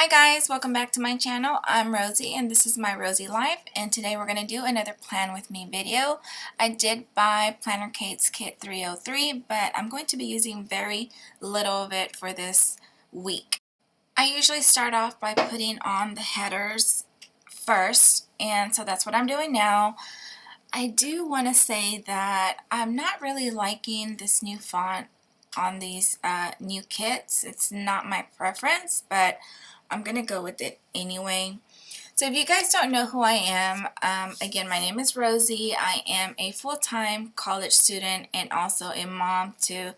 Hi guys, welcome back to my channel. I'm Rosie and this is my Rosie Life, and today we're going to do another plan with me video. I did buy Planner Kate's Kit 303, but I'm going to be using very little of it for this week. I usually start off by putting on the headers first, and so that's what I'm doing now. I do want to say that I'm not really liking this new font on these new kits. It's not my preference, but I'm gonna go with it anyway. So if you guys don't know who I am, again, my name is Rosie. I am a full-time college student and also a mom to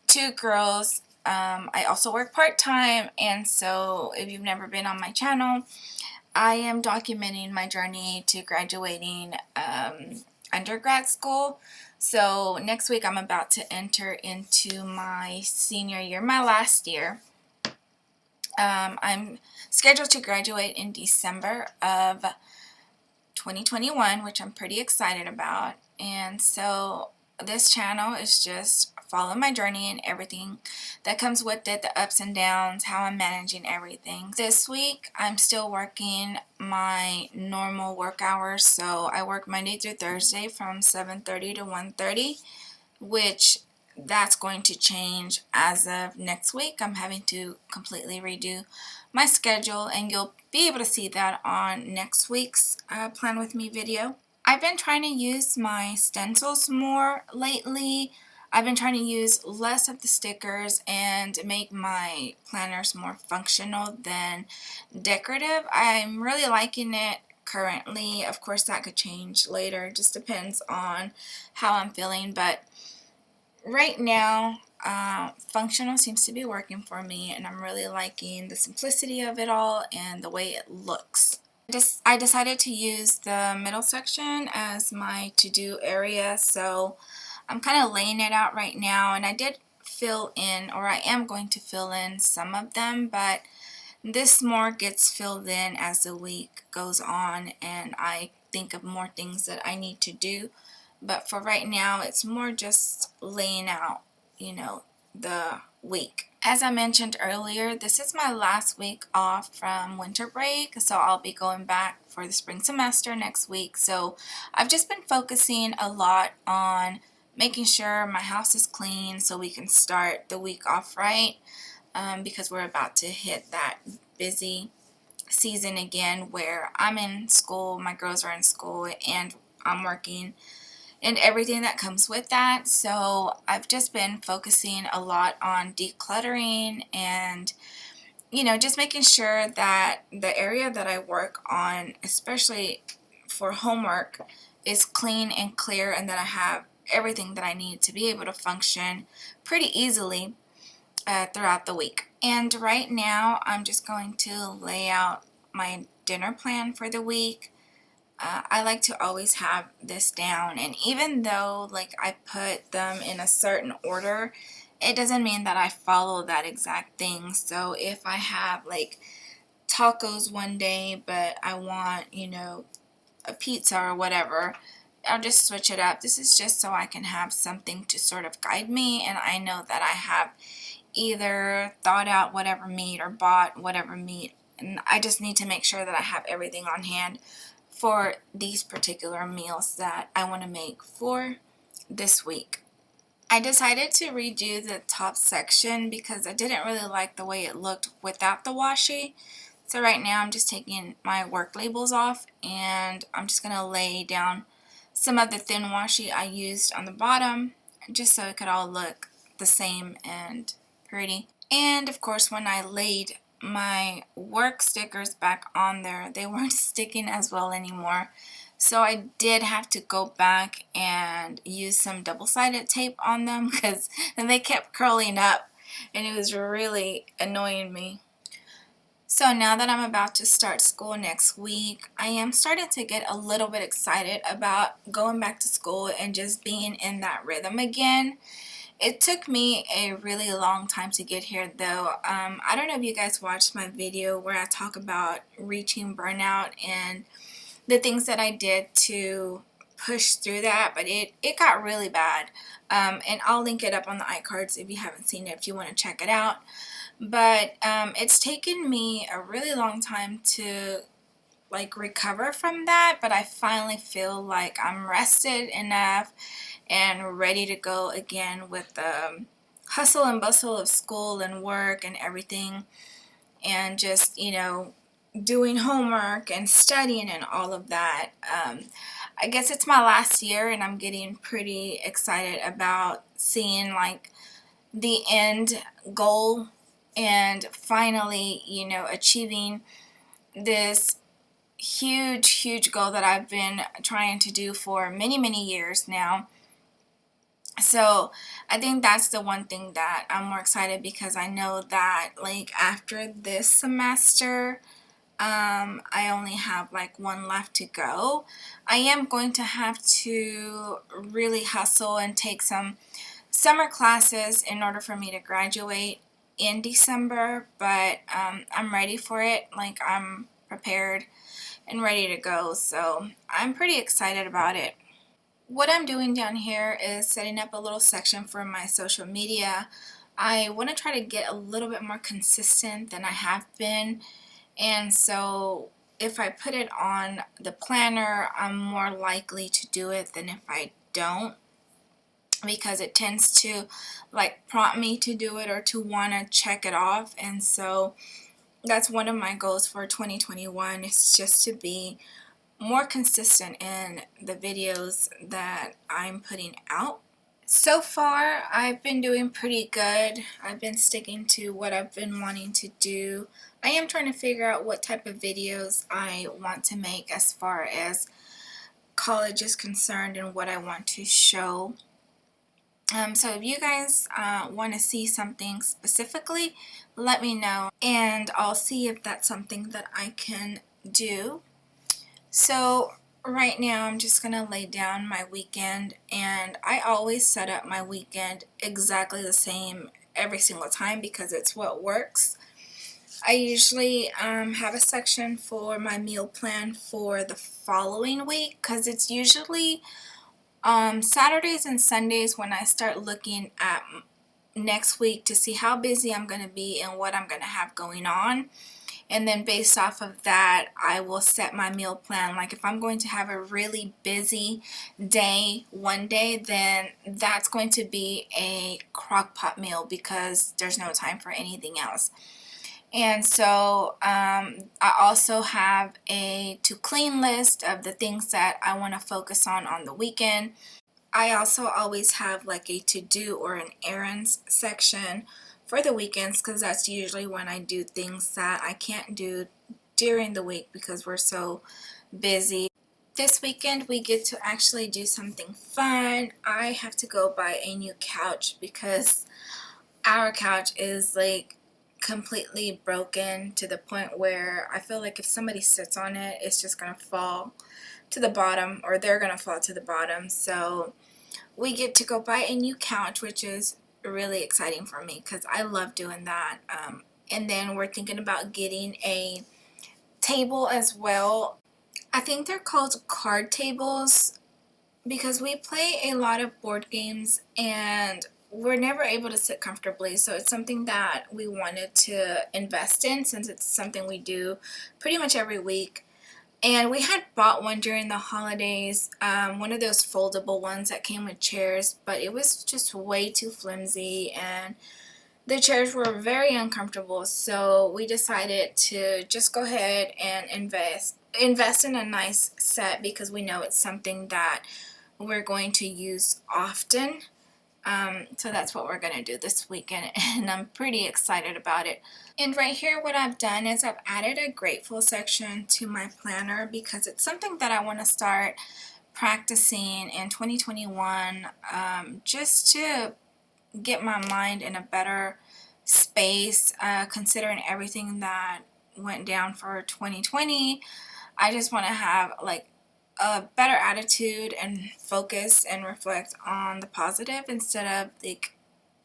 two girls. I also work part-time, and so if you've never been on my channel, I am documenting my journey to graduating undergrad school. So next week I'm about to enter into my senior year, my last year. I'm scheduled to graduate in December of 2021, which I'm pretty excited about. And so this channel is just follow my journey and everything that comes with it, the ups and downs, how I'm managing everything. This week I'm still working my normal work hours, so I work Monday through Thursday from 7:30 to 1:30, which that's going to change as of next week. I'm having to completely redo my schedule, and you'll be able to see that on next week's Plan With Me video. I've been trying to use my stencils more lately. I've been trying to use less of the stickers and make my planners more functional than decorative. I'm really liking it currently. Of course, that could change later. It just depends on how I'm feeling, but right now, functional seems to be working for me, and I'm really liking the simplicity of it all and the way it looks. I decided to use the middle section as my to-do area, so I'm kind of laying it out right now, and I did fill in, or I am going to fill in some of them, but this more gets filled in as the week goes on and I think of more things that I need to do. But for right now, it's more just laying out, the week. As I mentioned earlier, this is my last week off from winter break, so I'll be going back for the spring semester next week. So I've just been focusing a lot on making sure my house is clean so we can start the week off right, because we're about to hit that busy season again where I'm in school, my girls are in school, and I'm working and everything that comes with that. So I've just been focusing a lot on decluttering and just making sure that the area that I work on, especially for homework, is clean and clear, and that I have everything that I need to be able to function pretty easily throughout the week. And right now I'm just going to lay out my dinner plan for the week. I like to always have this down, and even though I put them in a certain order, it doesn't mean that I follow that exact thing. So if I have tacos one day but I want a pizza or whatever, I'll just switch it up. This is just so I can have something to sort of guide me, and I know that I have either thought out whatever meat or bought whatever meat, and I just need to make sure that I have everything on hand for these particular meals that I want to make for this week. I decided to redo the top section because I didn't really like the way it looked without the washi. So right now I'm just taking my work labels off, and I'm just going to lay down some of the thin washi I used on the bottom just so it could all look the same and pretty. And of course, when I laid my work stickers back on there, they weren't sticking as well anymore, so I did have to go back and use some double-sided tape on them because they kept curling up and it was really annoying me. So now that I'm about to start school next week, I am starting to get a little bit excited about going back to school and just being in that rhythm again. It took me a really long time to get here though. I don't know if you guys watched my video where I talk about reaching burnout and the things that I did to push through that, but it got really bad. And I'll link it up on the iCards if you haven't seen it, if you want to check it out. but it's taken me a really long time to like recover from that, but I finally feel like I'm rested enough and ready to go again with the hustle and bustle of school and work and everything, and just, doing homework and studying and all of that. I guess it's my last year and I'm getting pretty excited about seeing like the end goal and finally, achieving this huge goal that I've been trying to do for many years now. So I think that's the one thing that I'm more excited, because I know that like after this semester, I only have like one left to go. I am going to have to really hustle and take some summer classes in order for me to graduate in December, but I'm ready for it. Like, I'm prepared and ready to go, so I'm pretty excited about it. What I'm doing down here is setting up a little section for my social media. I want to try to get a little bit more consistent than I have been, and so if I put it on the planner, I'm more likely to do it than if I don't, because it tends to like prompt me to do it or to want to check it off. And so that's one of my goals for 2021, is just to be more consistent in the videos that I'm putting out. So far, I've been doing pretty good. I've been sticking to what I've been wanting to do. I am trying to figure out what type of videos I want to make as far as college is concerned and what I want to show. So if you guys want to see something specifically, let me know and I'll see if that's something that I can do. So right now I'm just going to lay down my weekend, and I always set up my weekend exactly the same every single time because it's what works. I usually have a section for my meal plan for the following week, because it's usually Saturdays and Sundays when I start looking at next week to see how busy I'm going to be and what I'm going to have going on. And then based off of that, I will set my meal plan. Like if I'm going to have a really busy day one day, then that's going to be a crock pot meal because there's no time for anything else. And so I also have a to clean list of the things that I want to focus on the weekend. I also always have like a to-do or an errands section for the weekends, because that's usually when I do things that I can't do during the week because we're so busy. This weekend we get to actually do something fun. I have to go buy a new couch because our couch is like completely broken to the point where I feel like if somebody sits on it, it's just gonna fall to the bottom, or they're gonna fall to the bottom. So we get to go buy a new couch, which is really exciting for me because I love doing that. And then we're thinking about getting a table as well. I think they're called card tables because we play a lot of board games and we're never able to sit comfortably. So it's something that we wanted to invest in, since it's something we do pretty much every week. And we had bought one during the holidays, one of those foldable ones that came with chairs, but it was just way too flimsy and the chairs were very uncomfortable. So we decided to just go ahead and invest in a nice set, because we know it's something that we're going to use often. So that's what we're going to do this weekend, and I'm pretty excited about it. And right here, what I've done is I've added a grateful section to my planner because it's something that I want to start practicing in 2021, just to get my mind in a better space, considering everything that went down for 2020. I just want to have like a better attitude and focus and reflect on the positive instead of like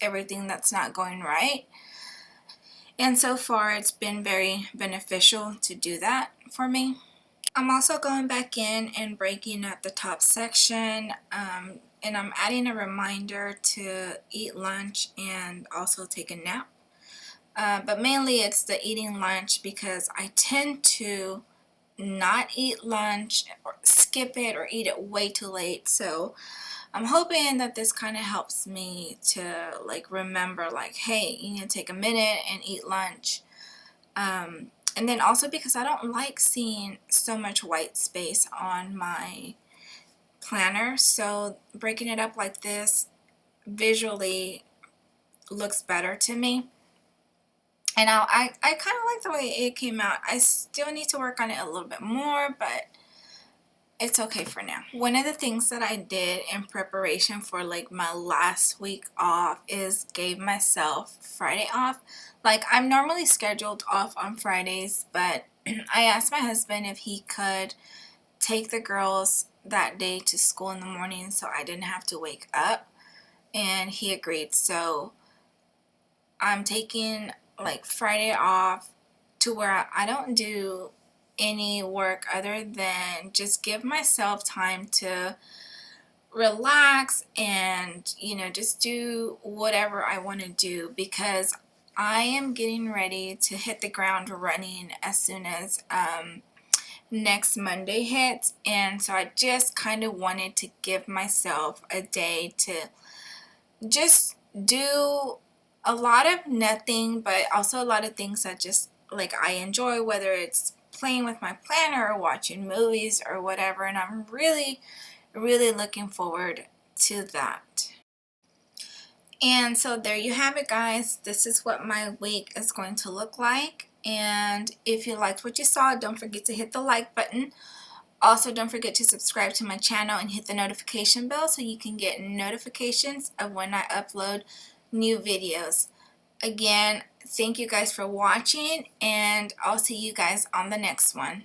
everything that's not going right. And so far it's been very beneficial to do that for me. I'm also going back in and breaking up the top section, and I'm adding a reminder to eat lunch and also take a nap. But mainly it's the eating lunch because I tend to not eat lunch or skip it or eat it way too late. So I'm hoping that this kind of helps me to like remember like, hey, you need to take a minute and eat lunch. And then also because I don't like seeing so much white space on my planner, so breaking it up like this visually looks better to me. And I kind of like the way it came out. I still need to work on it a little bit more, but it's okay for now. One of the things that I did in preparation for like my last week off is gave myself Friday off. Like I'm normally scheduled off on Fridays, but I asked my husband if he could take the girls that day to school in the morning so I didn't have to wake up, and he agreed. So I'm taking like Friday off to where I don't do any work other than just give myself time to relax and, you know, just do whatever I want to do, because I am getting ready to hit the ground running as soon as next Monday hits. And so I just kind of wanted to give myself a day to just do a lot of nothing, but also a lot of things that just like I enjoy, whether it's playing with my planner or watching movies or whatever. And I'm really looking forward to that. And so there you have it, guys. This is what my week is going to look like. And if you liked what you saw, don't forget to hit the like button. Also, don't forget to subscribe to my channel and hit the notification bell so you can get notifications of when I upload new videos. Again, thank you guys for watching, and I'll see you guys on the next one.